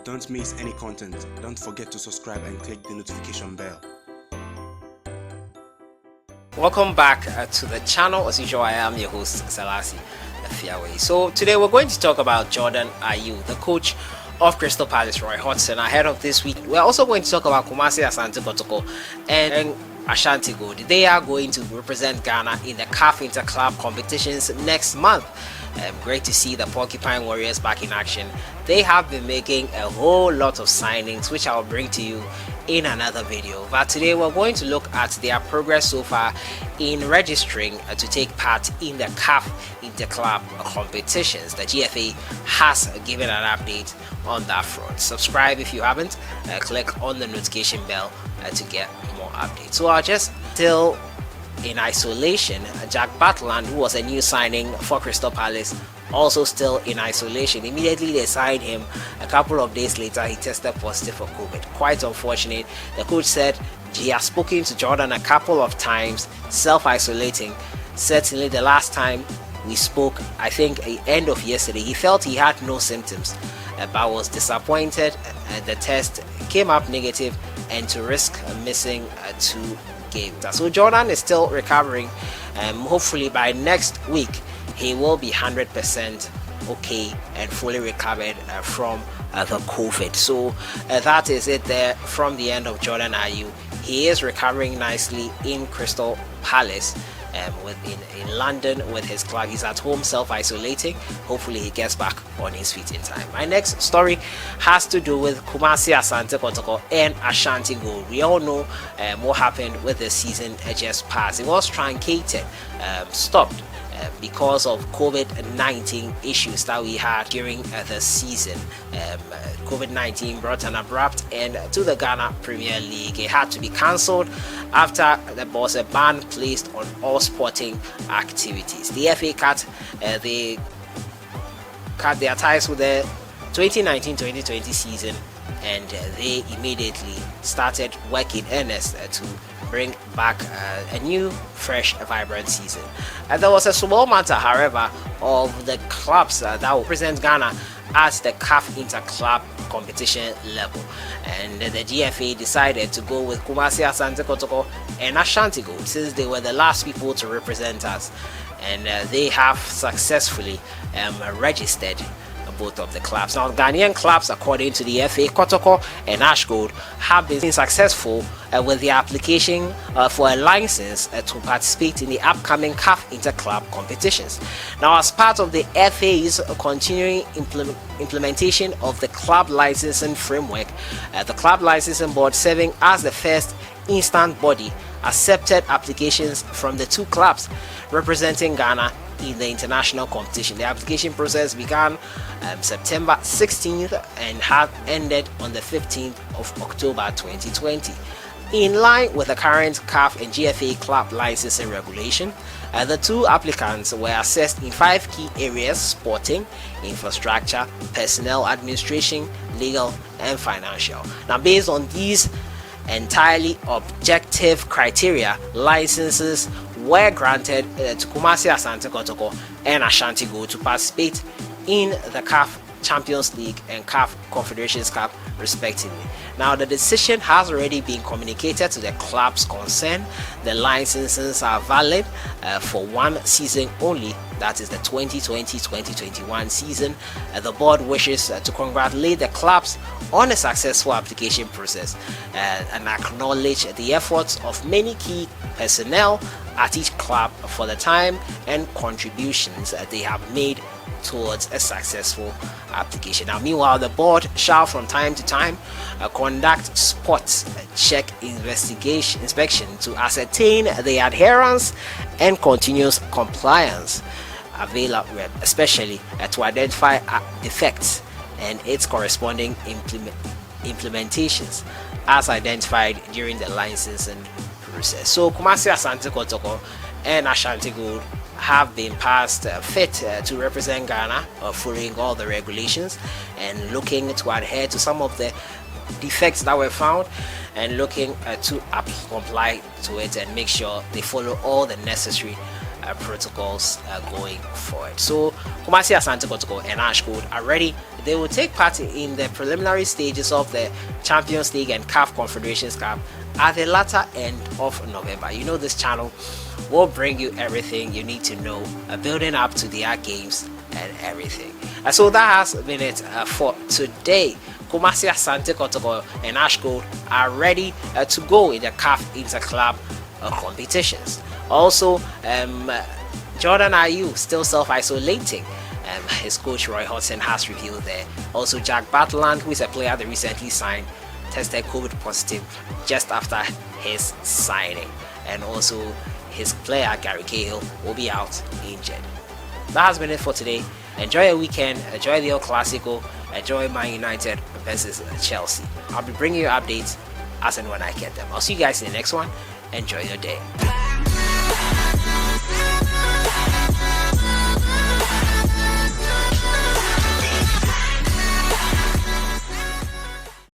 Don't miss any content. Don't forget to subscribe and click the notification bell. Welcome back to the channel. As usual, I am your host Selassie Fiawe. So today we're going to talk about Jordan Ayew, the coach of Crystal Palace Roy Hodgson. Ahead of this week, we're also going to talk about Kumasi Asante Kotoko and ASHGOLD. They are going to represent Ghana in the CAF Inter-Club competitions next month. Great to see the Porcupine Warriors back in action. They have been making a whole lot of signings, which I'll bring to you in another video. But today we're going to look at their progress so far in registering to take part in the CAF Inter-Club competitions. The GFA has given an update on that front. Subscribe if you haven't. Click on the notification bell to get more updates. So I'll just still in isolation. Jack Batland, who was a new signing for Crystal Palace, also still in isolation. Immediately they signed him. A couple of days later, he tested positive for COVID. Quite unfortunate. The coach said he has spoken to Jordan a couple of times, self-isolating. Certainly the last time we spoke, I think the end of yesterday, he felt he had no symptoms, but was disappointed. The test came up negative, and to risk missing 2 games. So Jordan is still recovering. Hopefully by next week he will be 100% okay and fully recovered from the COVID. So that is it there from the end of Jordan Ayew. He is recovering nicely in Crystal Palace. In London with his club. He's at home self-isolating. Hopefully he gets back on his feet in time. My next story has to do with Kumasi Asante Kotoko and ASHGOLD. We all know what happened with the season just passed. It was truncated, stopped because of COVID-19 issues that we had during the season. COVID-19 brought an abrupt end to the Ghana Premier League. It had to be cancelled after there was a ban placed on all sporting activities. The FA they cut their ties with the 2019-2020 season, and they immediately started working in earnest to bring back a new, fresh, vibrant season. There was a small matter, however, of the clubs that will represent Ghana at the CAF Inter-Club competition level, and the GFA decided to go with Kumasi Asante Kotoko and ASHGOLD since they were the last people to represent us, and they have successfully registered both of the clubs. Now, Ghanaian clubs, according to the FA, Kotoko and ASHGOLD have been successful with the application for a license to participate in the upcoming CAF Inter-Club competitions. Now, as part of the FA's continuing implementation of the club licensing framework, the club licensing board, serving as the first instant body, accepted applications from the 2 clubs representing Ghana in the international competition. The application process began September 16th and had ended on the 15th of October 2020. In line with the current CAF and GFA club licensing regulation, the 2 applicants were assessed in 5 key areas: sporting, infrastructure, personnel administration, legal, and financial. Now, based on these entirely objective criteria, licenses were granted to Kumasi Asante Kotoko and ASHGOLD to participate in the CAF Champions League and CAF Confederations Cup respectively. Now, the decision has already been communicated to the clubs concerned. The licenses are valid for 1 season only, that is the 2020-2021 season. The board wishes to congratulate the clubs on a successful application process and acknowledge the efforts of many key personnel at each club for the time and contributions that they have made towards a successful application. Now, meanwhile, the board shall from time to time conduct sports check inspection to ascertain the adherence and continuous compliance available, especially to identify defects and its corresponding implementations as identified during the licensing process. So Kumasi Asante Kotoko and ASHGOLD have been passed fit to represent Ghana, following all the regulations and looking to adhere to some of the defects that were found, and looking to comply to it and make sure they follow all the necessary protocols going forward. So Kumasi, Asante, Kotoko and ASHGOLD are ready. They will take part in the preliminary stages of the Champions League and CAF Confederations Cup at the latter end of November. You know, this channel will bring you everything you need to know building up to their games and everything. So that has been it for today. Kumasi, Asante, Kotoko and ASHGOLD are ready to go in the CAF Inter-Club competitions. Also, Jordan Ayew still self-isolating. His coach Roy Hodgson has revealed there. Also, Jack Bartland, who is a player they recently signed, tested COVID positive just after his signing. And also, his player Gary Cahill will be out injured. That has been it for today. Enjoy your weekend, enjoy the El Clasico, enjoy Man United versus Chelsea. I'll be bringing you updates as and when I get them. I'll see you guys in the next one. Enjoy your day.